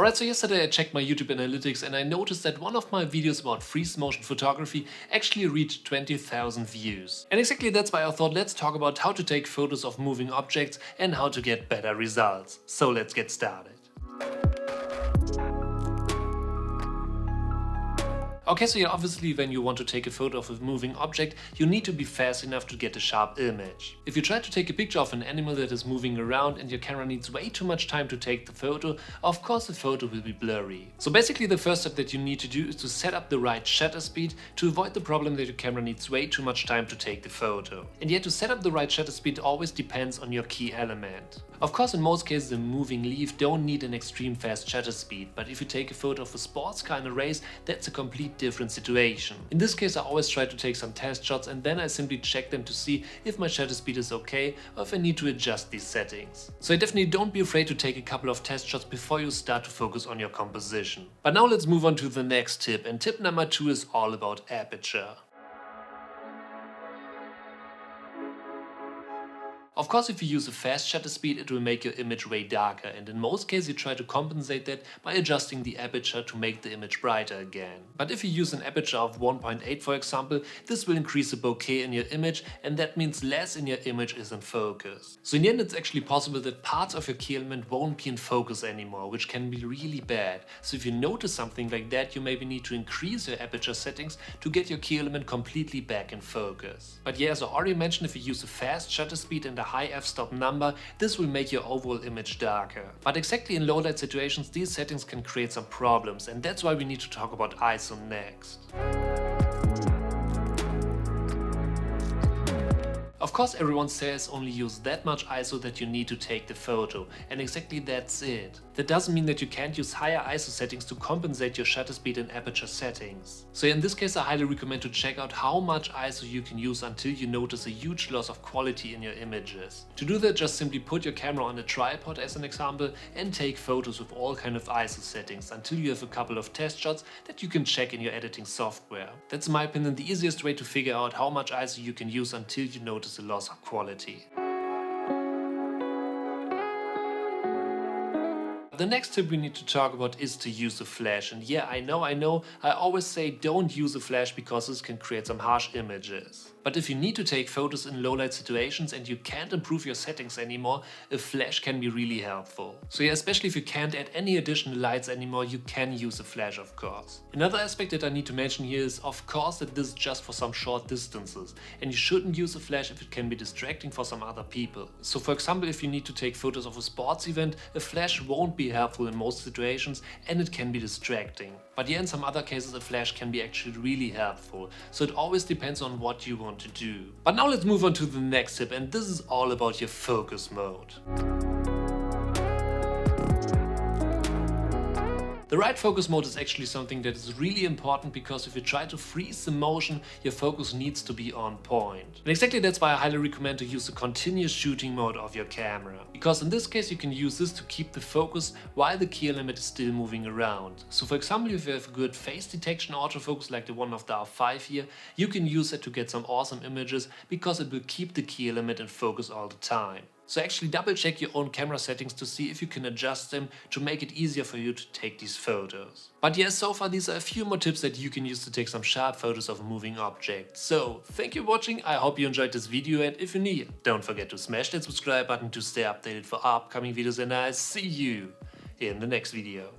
Alright, so yesterday I checked my YouTube analytics and I noticed that one of my videos about freeze motion photography actually reached 20,000 views. And exactly that's why I thought let's talk about how to take photos of moving objects and how to get better results. So let's get started. Okay, so obviously when you want to take a photo of a moving object, you need to be fast enough to get a sharp image. If you try to take a picture of an animal that is moving around and your camera needs way too much time to take the photo, of course the photo will be blurry. So basically the first step that you need to do is to set up the right shutter speed to avoid the problem that your camera needs way too much time to take the photo. And yet to set up the right shutter speed always depends on your key element. Of course, in most cases a moving leaf don't need an extreme fast shutter speed, but if you take a photo of a sports car in a race, that's a complete different situation. In this case I always try to take some test shots and then I simply check them to see if my shutter speed is okay or if I need to adjust these settings. So definitely don't be afraid to take a couple of test shots before you start to focus on your composition. But now let's move on to the next tip, and tip number 2 is all about aperture. Of course, if you use a fast shutter speed, it will make your image way darker, and in most cases you try to compensate that by adjusting the aperture to make the image brighter again. But if you use an aperture of 1.8 for example, this will increase the bokeh in your image, and that means less in your image is in focus. So in the end it's actually possible that parts of your key element won't be in focus anymore, which can be really bad. So if you notice something like that, you maybe need to increase your aperture settings to get your key element completely back in focus. But yeah, as I already mentioned, if you use a fast shutter speed and a high f-stop number, this will make your overall image darker. But exactly in low light situations these settings can create some problems, and that's why we need to talk about ISO next. Of course everyone says only use that much ISO that you need to take the photo, and exactly that's it. That doesn't mean that you can't use higher ISO settings to compensate your shutter speed and aperture settings. So in this case I highly recommend to check out how much ISO you can use until you notice a huge loss of quality in your images. To do that, just simply put your camera on a tripod as an example and take photos with all kind of ISO settings until you have a couple of test shots that you can check in your editing software. That's in my opinion the easiest way to figure out how much ISO you can use until you notice a loss of quality. The next tip we need to talk about is to use a flash, and yeah, I know, I always say don't use a flash because this can create some harsh images. But if you need to take photos in low light situations and you can't improve your settings anymore, a flash can be really helpful. So yeah, especially if you can't add any additional lights anymore, you can use a flash of course. Another aspect that I need to mention here is of course that this is just for some short distances, and you shouldn't use a flash if it can be distracting for some other people. So for example, if you need to take photos of a sports event, a flash won't be helpful in most situations and it can be distracting. But yeah, in some other cases a flash can be actually really helpful, so it always depends on what you want to do. But now let's move on to the next tip, and this is all about your focus mode. The right focus mode is actually something that is really important because if you try to freeze the motion, your focus needs to be on point. And exactly that's why I highly recommend to use the continuous shooting mode of your camera. Because in this case you can use this to keep the focus while the key element is still moving around. So for example, if you have a good face detection autofocus like the one of the R5 here, you can use it to get some awesome images because it will keep the key element in focus all the time. So actually double check your own camera settings to see if you can adjust them to make it easier for you to take these photos. But yes, so far these are a few more tips that you can use to take some sharp photos of moving objects. So thank you for watching, I hope you enjoyed this video, and if you're new, don't forget to smash that subscribe button to stay updated for upcoming videos, and I'll see you in the next video.